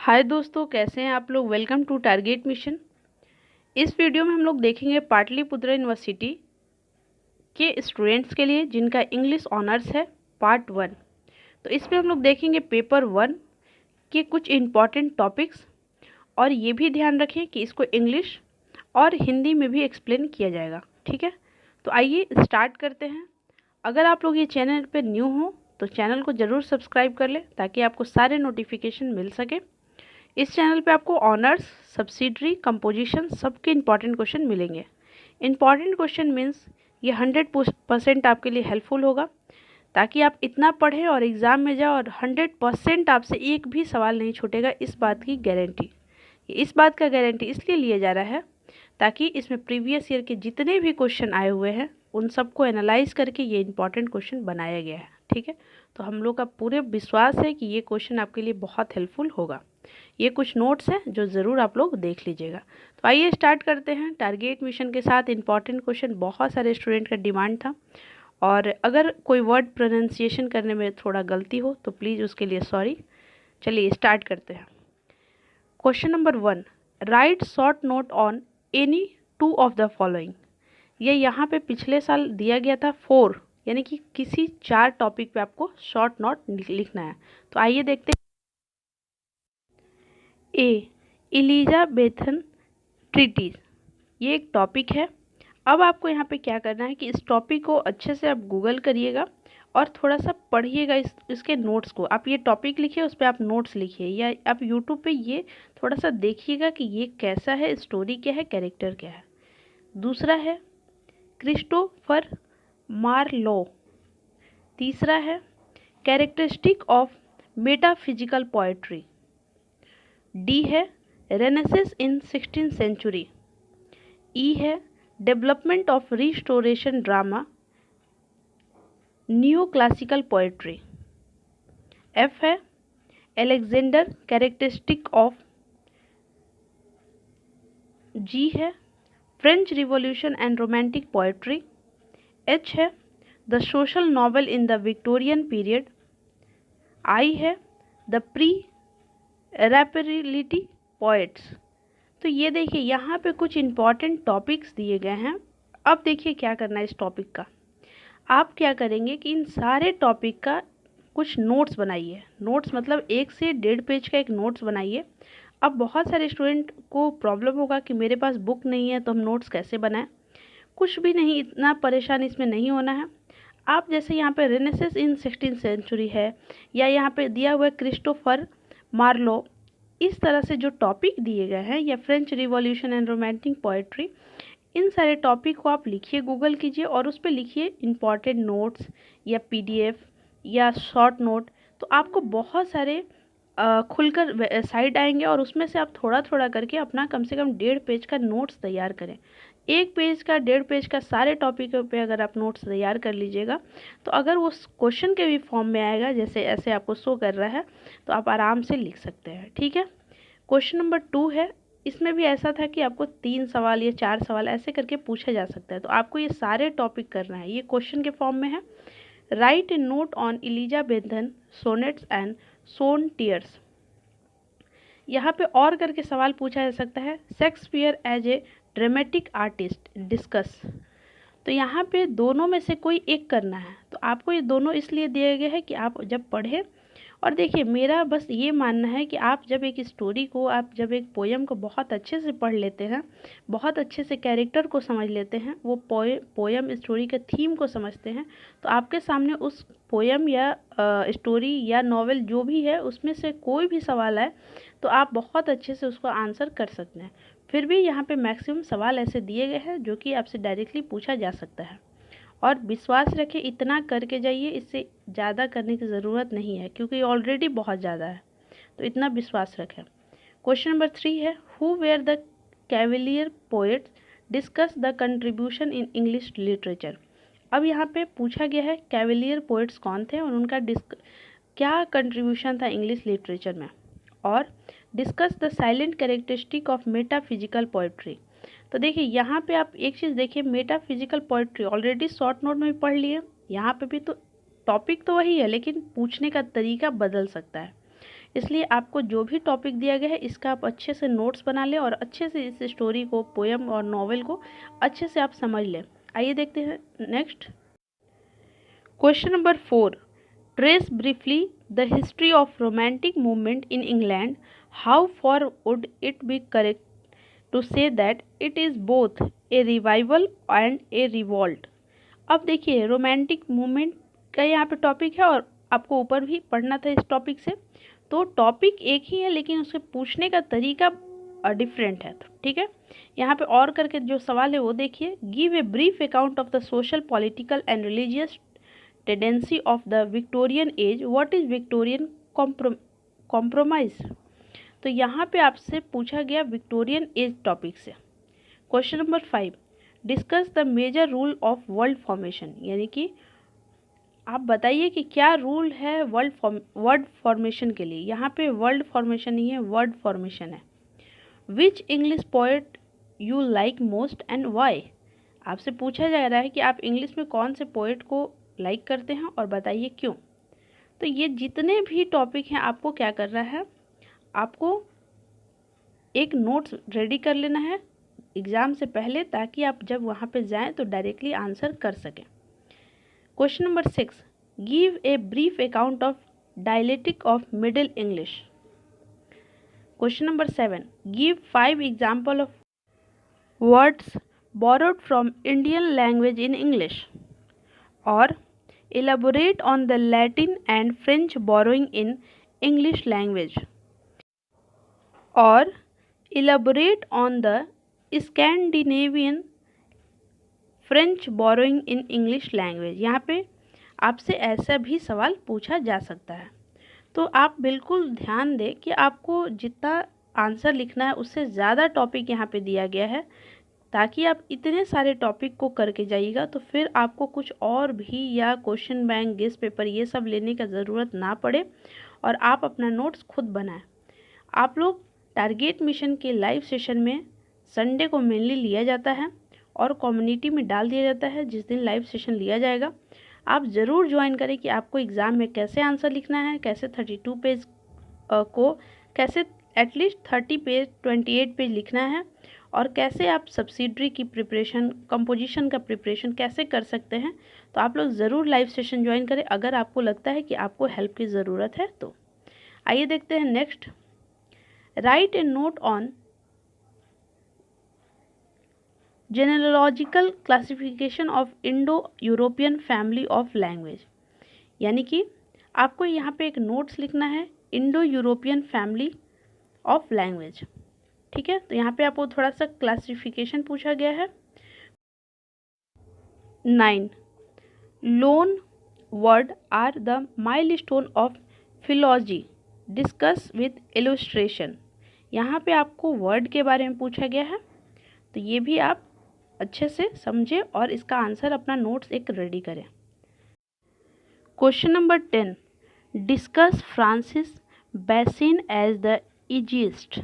हाय दोस्तों, कैसे हैं आप लोग। Welcome to Target Mission. इस वीडियो में हम लोग देखेंगे पाटलिपुत्र यूनिवर्सिटी के स्टूडेंट्स के लिए जिनका इंग्लिश ऑनर्स है पार्ट 1। तो इसमें हम लोग देखेंगे पेपर 1 के कुछ इम्पॉर्टेंट टॉपिक्स, और ये भी ध्यान रखें कि इसको इंग्लिश और हिंदी में भी एक्सप्लेन किया जाएगा। ठीक है, तो आइए स्टार्ट करते हैं। अगर आप लोग ये चैनल पर न्यू हो तो चैनल को ज़रूर सब्सक्राइब कर लें ताकि आपको सारे नोटिफिकेशन मिल सके। इस चैनल पे आपको ऑनर्स, सब्सिडरी, कंपोजिशन सबके इम्पॉर्टेंट क्वेश्चन मिलेंगे। इम्पॉर्टेंट क्वेश्चन मीन्स ये 100% आपके लिए हेल्पफुल होगा ताकि आप इतना पढ़ें और एग्ज़ाम में जाओ और 100% आपसे एक भी सवाल नहीं छूटेगा। इस बात की गारंटी, इस बात का गारंटी इसलिए लिया जा रहा है ताकि इसमें प्रीवियस ईयर के जितने भी क्वेश्चन आए हुए हैं उन सबको एनालाइज करके ये इम्पॉर्टेंट क्वेश्चन बनाया गया है। ठीक है, तो हम लोग का पूरे विश्वास है कि ये क्वेश्चन आपके लिए बहुत हेल्पफुल होगा। ये कुछ नोट्स हैं जो ज़रूर आप लोग देख लीजिएगा। तो आइए स्टार्ट करते हैं टारगेट मिशन के साथ। इंपॉर्टेंट क्वेश्चन बहुत सारे स्टूडेंट का डिमांड था, और अगर कोई वर्ड प्रोनाउंसिएशन करने में थोड़ा गलती हो तो प्लीज़ उसके लिए सॉरी। चलिए स्टार्ट करते हैं। Question number 1, right short note on any 2 of the following. ये यहाँ पे पिछले साल दिया गया था 4, यानी कि किसी 4 टॉपिक पे आपको शॉर्ट नोट लिखना है। तो आइए देखते हैं। ए, एलिजाबेथन ट्रीटीज, ये एक टॉपिक है। अब आपको यहाँ पे क्या करना है कि इस टॉपिक को अच्छे से आप गूगल करिएगा और थोड़ा सा पढ़िएगा इसके नोट्स को। आप ये टॉपिक लिखिए, उस पर आप नोट्स लिखिए, या आप यूट्यूब पे ये थोड़ा सा देखिएगा कि ये कैसा है, स्टोरी क्या है, कैरेक्टर क्या है। दूसरा है क्रिस्टोफर मार्लो। तीसरा है characteristic of metaphysical poetry. D है renaissance in 16th century. E है development of restoration drama, new classical poetry. F है एलेक्जेंडर कैरेक्टरिस्टिक ऑफ। जी है French revolution and romantic poetry. H है the social novel in the Victorian period. I है the pre रैपरिलिटी poets. तो ये देखिए यहाँ पे कुछ इम्पॉर्टेंट टॉपिक्स दिए गए हैं। अब देखिए क्या करना है इस टॉपिक का। आप क्या करेंगे कि इन सारे टॉपिक का कुछ नोट्स बनाइए। नोट्स मतलब 1 से 1.5 पेज का एक नोट्स बनाइए। अब बहुत सारे स्टूडेंट को प्रॉब्लम होगा कि मेरे पास बुक नहीं है तो हम नोट्स कैसे बनाएं। कुछ भी नहीं, इतना परेशान इसमें नहीं होना है। आप जैसे यहाँ पे रेनेसेंस इन 16th सेंचुरी है, या यहाँ पे दिया हुआ है क्रिस्टोफर मार्लो, इस तरह से जो टॉपिक दिए गए हैं, या French revolution and romantic poetry, इन सारे टॉपिक को आप लिखिए, गूगल कीजिए और उस पर लिखिए इम्पॉर्टेंट नोट्स या पीडीएफ या शॉर्ट नोट। तो आपको बहुत सारे खुलकर साइड आएंगे और उसमें से आप थोड़ा थोड़ा करके अपना कम से कम 1.5 पेज का नोट्स तैयार करें। 1 पेज का, 1.5 पेज का सारे टॉपिक पे अगर आप नोट्स तैयार कर लीजिएगा तो अगर वो क्वेश्चन के भी फॉर्म में आएगा जैसे ऐसे आपको शो कर रहा है तो आप आराम से लिख सकते हैं। ठीक है, क्वेश्चन नंबर 2 है। इसमें भी ऐसा था कि आपको 3 सवाल या 4 सवाल ऐसे करके पूछा जा सकता है। तो आपको ये सारे टॉपिक करना है, ये क्वेश्चन के फॉर्म में है। Write a note on Elizabethan sonnets and sonneteers. यहाँ पे और करके सवाल पूछा जा सकता है। Shakespeare as a dramatic artist discuss. तो यहाँ पे दोनों में से कोई एक करना है। तो आपको ये दोनों इसलिए दिए गए हैं कि आप जब पढ़ें, और देखिए मेरा बस ये मानना है कि आप जब एक स्टोरी को, आप जब एक पोयम को बहुत अच्छे से पढ़ लेते हैं, बहुत अच्छे से कैरेक्टर को समझ लेते हैं, वो पोयम स्टोरी के थीम को समझते हैं, तो आपके सामने उस पोयम या स्टोरी या नॉवेल जो भी है उसमें से कोई भी सवाल आए तो आप बहुत अच्छे से उसको आंसर कर सकते हैं। फिर भी यहाँ पे मैक्सिमम सवाल ऐसे दिए गए हैं जो कि आपसे डायरेक्टली पूछा जा सकता है। और विश्वास रखें, इतना करके जाइए, इससे ज़्यादा करने की ज़रूरत नहीं है क्योंकि ऑलरेडी बहुत ज़्यादा है। तो इतना विश्वास रखें। क्वेश्चन नंबर 3 है, who were the cavalier poets, discuss the contribution in English literature. अब यहाँ पे पूछा गया है कैवेलियर पोएट्स कौन थे और उनका क्या कंट्रीब्यूशन था इंग्लिश लिटरेचर में, और discuss the silent characteristic of metaphysical poetry. तो देखिए यहाँ पे आप एक चीज़ देखिए, metaphysical poetry already short note में भी पढ़ लिए, यहाँ पे भी तो टॉपिक तो वही है लेकिन पूछने का तरीका बदल सकता है। इसलिए आपको जो भी टॉपिक दिया गया है इसका आप अच्छे से नोट्स बना लें और अच्छे से इस स्टोरी को, पोयम और नॉवेल को अच्छे से आप समझ लें। आइए देखते हैं next question number 4। Trace briefly the history of romantic movement in England. How far would it be correct to say that it is both a revival and a revolt. अब देखिए रोमांटिक मूवमेंट का यहाँ पे topic है और आपको ऊपर भी पढ़ना था इस टॉपिक से, तो टॉपिक एक ही है लेकिन उसके पूछने का तरीका डिफरेंट है। ठीक है, यहाँ पे और करके जो सवाल है वो देखिए। Give a brief account of the social, political and religious tendency of the Victorian age. What is Victorian compromise. तो यहाँ पे आपसे पूछा गया विक्टोरियन एज टॉपिक से। Question number 5। Discuss the major rule of word formation, यानी कि आप बताइए कि क्या रूल है वर्ड फॉर्मेशन के लिए। यहाँ पे वर्ल्ड फॉर्मेशन नहीं है, वर्ड फॉर्मेशन है। Which English poet you like most and why. आपसे पूछा जा रहा है कि आप इंग्लिश में कौन से पोएट को लाइक करते हैं और बताइए क्यों। तो ये जितने भी टॉपिक हैं आपको क्या कर रहा है, आपको एक नोट्स रेडी कर लेना है एग्ज़ाम से पहले, ताकि आप जब वहाँ पे जाएं तो डायरेक्टली आंसर कर सकें। Question number 6। Give a brief account of dialectic of middle English. Question number 7। Give 5 example of words borrowed from Indian language in English, or elaborate on the Latin and French borrowing in English language, or elaborate on the Scandinavian French borrowing in English language। यहाँ पे आपसे ऐसा भी सवाल पूछा जा सकता है, तो आप बिल्कुल ध्यान दें कि आपको जितना आंसर लिखना है उससे ज़्यादा टॉपिक यहाँ पे दिया गया है, ताकि आप इतने सारे टॉपिक को करके जाइएगा तो फिर आपको कुछ और भी या क्वेश्चन बैंक, गेस्ट पेपर ये सब लेने का ज़रूरत ना पड़े और आप अपना नोट्स खुद बनाएं। आप लोग टारगेट मिशन के लाइव सेशन में संडे को मेनली लिया जाता है और कम्युनिटी में डाल दिया जाता है जिस दिन लाइव सेशन लिया जाएगा। आप ज़रूर ज्वाइन करें कि आपको एग्ज़ाम में कैसे आंसर लिखना है, कैसे 32 पेज को कैसे एटलीस्ट 30 पेज 28 पेज लिखना है, और कैसे आप सब्सिडरी की प्रिपरेशन, कंपोजिशन का प्रिपरेशन कैसे कर सकते हैं। तो आप लोग ज़रूर लाइव सेशन ज्वाइन करें अगर आपको लगता है कि आपको हेल्प की ज़रूरत है तो। आइए देखते हैं next. Write a note on genealogical classification of Indo European family of language, यानी कि आपको यहाँ पे एक नोट्स लिखना है Indo European family of language. ठीक है, तो यहाँ पे आपको थोड़ा सा क्लासिफिकेशन पूछा गया है। 9 loan word are the milestone of philology, discuss with illustration. यहाँ पे आपको वर्ड के बारे में पूछा गया है, तो ये भी आप अच्छे से समझें और इसका आंसर अपना नोट्स एक रेडी करें। Question number 10। Discuss Francis Bacon as the essayist.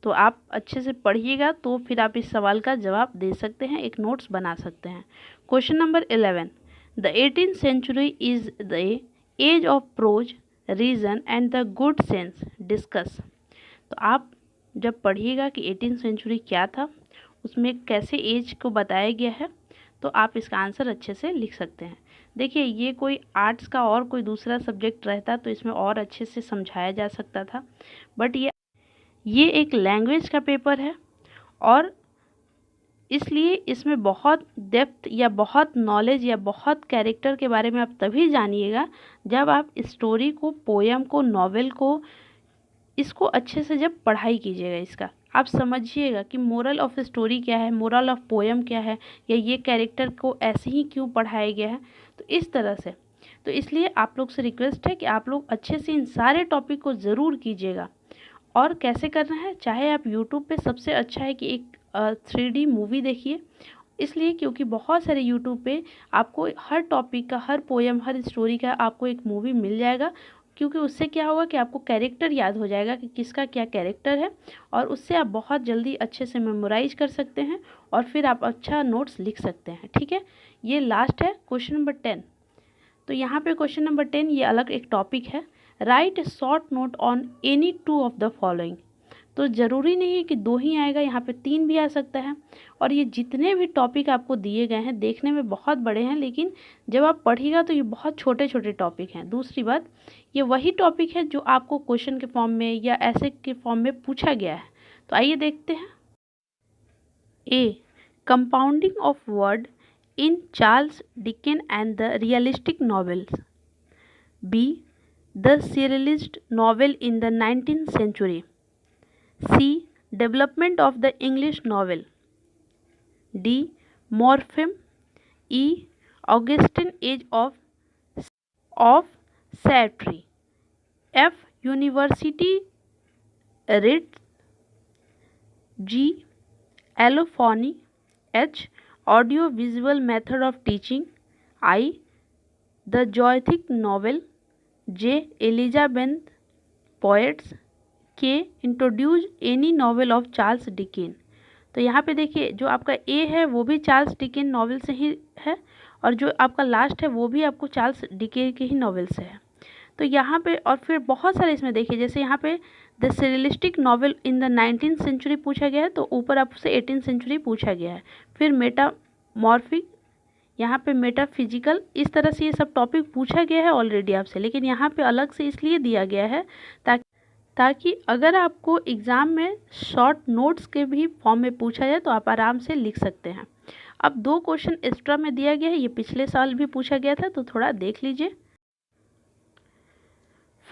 तो आप अच्छे से पढ़िएगा तो फिर आप इस सवाल का जवाब दे सकते हैं, एक नोट्स बना सकते हैं। Question number 11। The 18th century is the age of prose, reason and the good sense, discuss. तो आप जब पढ़िएगा कि 18th सेंचुरी क्या था, उसमें कैसे एज को बताया गया है, तो आप इसका आंसर अच्छे से लिख सकते हैं। देखिए ये कोई आर्ट्स का और कोई दूसरा सब्जेक्ट रहता तो इसमें और अच्छे से समझाया जा सकता था, बट ये एक लैंग्वेज का पेपर है और इसलिए इसमें बहुत डेप्थ या बहुत नॉलेज या बहुत कैरेक्टर के बारे में आप तभी जानिएगा जब आप स्टोरी को, पोयम को, नॉवेल को, इसको अच्छे से जब पढ़ाई कीजिएगा। इसका आप समझिएगा कि मोरल ऑफ स्टोरी क्या है, मोरल ऑफ पोयम क्या है, या ये कैरेक्टर को ऐसे ही क्यों पढ़ाया गया है, तो इस तरह से। तो इसलिए आप लोग से रिक्वेस्ट है कि आप लोग अच्छे से इन सारे टॉपिक को ज़रूर कीजिएगा। और कैसे करना है, चाहे आप यूट्यूब पे सबसे अच्छा है कि एक 3D मूवी देखिए, इसलिए क्योंकि बहुत सारे यूट्यूब पे आपको हर टॉपिक का, हर पोयम, हर स्टोरी का आपको एक मूवी मिल जाएगा, क्योंकि उससे क्या होगा कि आपको कैरेक्टर याद हो जाएगा कि किसका क्या कैरेक्टर है, और उससे आप बहुत जल्दी अच्छे से मेमोराइज कर सकते हैं और फिर आप अच्छा नोट्स लिख सकते हैं। ठीक है, ये लास्ट है क्वेश्चन नंबर 10। तो यहाँ पे क्वेश्चन नंबर 10 ये अलग एक टॉपिक है। Write A short note on any two of the following. तो ज़रूरी नहीं है कि 2 ही आएगा, यहाँ पे 3 भी आ सकता है। और ये जितने भी टॉपिक आपको दिए गए हैं देखने में बहुत बड़े हैं, लेकिन जब आप पढ़िएगा तो ये बहुत छोटे छोटे टॉपिक हैं। दूसरी बात, ये वही टॉपिक है जो आपको क्वेश्चन के फॉर्म में या ऐसे के फॉर्म में पूछा गया है। तो आइए देखते हैं। A, compounding of word in Charles Dickens and the realistic novels. B, the serialized novel in the 19th century. C, development of the English novel. D, morpheme. E, Augustan age of satire. F, university writs. G, allophony. H, audio visual method of teaching. I, the Gothic novel. J, Elizabeth poets. K, introduce any novel of Charles Dickens. तो यहाँ पे देखिए जो आपका ए है वो भी Charles डिकेन novel से ही है, और जो आपका लास्ट है वो भी आपको चार्ल्स डिकेन के ही नॉवेल से है। तो यहाँ पे और फिर बहुत सारे इसमें देखिए, जैसे यहाँ पे the serialistic novel in the 19th century पूछा गया है, तो ऊपर आपसे 18th सेंचुरी पूछा गया है। फिर मेटामॉर्फिक, यहाँ पे मेटाफिजिकल, इस तरह से ये सब टॉपिक पूछा गया है ऑलरेडी आपसे, लेकिन यहाँ पे अलग से इसलिए दिया गया है ताकि अगर आपको एग्ज़ाम में शॉर्ट नोट्स के भी फॉर्म में पूछा जाए तो आप आराम से लिख सकते हैं। अब 2 क्वेश्चन एक्स्ट्रा में दिया गया है, ये पिछले साल भी पूछा गया था, तो थोड़ा देख लीजिए।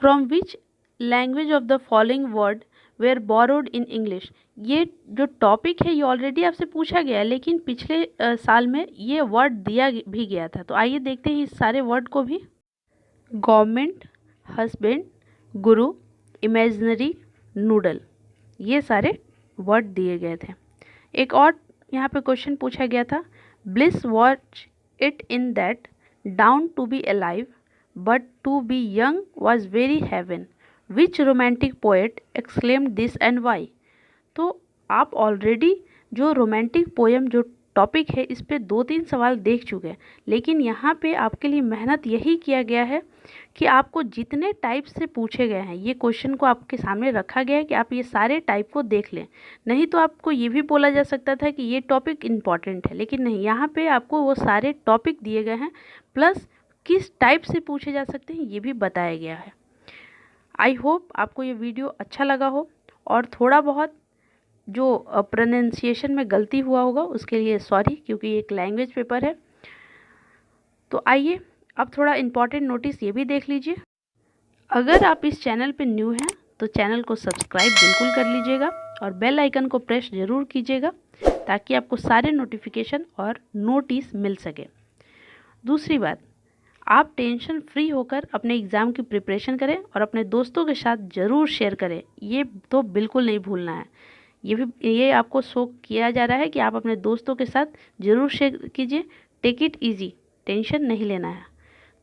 From which language of the following word were borrowed in English. ये जो टॉपिक है ये ऑलरेडी आपसे पूछा गया है, लेकिन पिछले साल में ये वर्ड दिया भी गया था। तो आइए देखते हैं इस सारे वर्ड को भी। गवर्नमेंट, हस्बैंड, गुरु, इमेजिनरी, नूडल, ये सारे वर्ड दिए गए थे। एक और यहाँ पे क्वेश्चन पूछा गया था, bliss was it in that dawn to be alive but to be young was very heaven, which romantic poet exclaimed this and why. तो आप ऑलरेडी जो रोमांटिक पोएम जो टॉपिक है इस पे 2-3 सवाल देख चुके हैं, लेकिन यहाँ पे आपके लिए मेहनत यही किया गया है कि आपको जितने टाइप से पूछे गए हैं, ये क्वेश्चन को आपके सामने रखा गया है कि आप ये सारे टाइप को देख लें। नहीं तो आपको ये भी बोला जा सकता था कि ये टॉपिक इम्पॉर्टेंट है, लेकिन नहीं, यहाँ पे आपको वो सारे टॉपिक दिए गए हैं, प्लस किस टाइप से पूछे जा सकते हैं ये भी बताया गया है। आई होप आपको ये वीडियो अच्छा लगा हो, और थोड़ा बहुत जो प्रोनाउंसिएशन में गलती हुआ होगा उसके लिए सॉरी, क्योंकि ये एक लैंग्वेज पेपर है। तो आइए अब थोड़ा इम्पॉर्टेंट नोटिस ये भी देख लीजिए। अगर आप इस चैनल पे न्यू हैं तो चैनल को सब्सक्राइब बिल्कुल कर लीजिएगा और बेल आइकन को प्रेस ज़रूर कीजिएगा ताकि आपको सारे नोटिफिकेशन और नोटिस मिल सके। दूसरी बात, आप टेंशन फ्री होकर अपने एग्ज़ाम की प्रिपरेशन करें और अपने दोस्तों के साथ ज़रूर शेयर करें, ये तो बिल्कुल नहीं भूलना है। ये आपको शो किया जा रहा है कि आप अपने दोस्तों के साथ ज़रूर शेयर कीजिए। टेक इट इजी, टेंशन नहीं लेना है।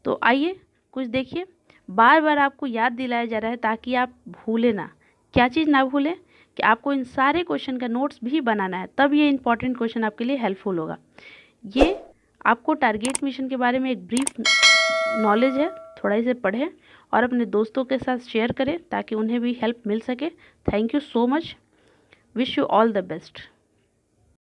तो आइए कुछ देखिए, बार बार आपको याद दिलाया जा रहा है ताकि आप भूलें ना। क्या चीज़ ना भूलें कि आपको इन सारे क्वेश्चन का नोट्स भी बनाना है, तब ये इंपॉर्टेंट क्वेश्चन आपके लिए हेल्पफुल होगा। ये आपको टारगेट मिशन के बारे में एक ब्रीफ नॉलेज है, थोड़ा इसे पढ़ें और अपने दोस्तों के साथ शेयर करें ताकि उन्हें भी हेल्प मिल सके। Thank you so much, wish you all the best.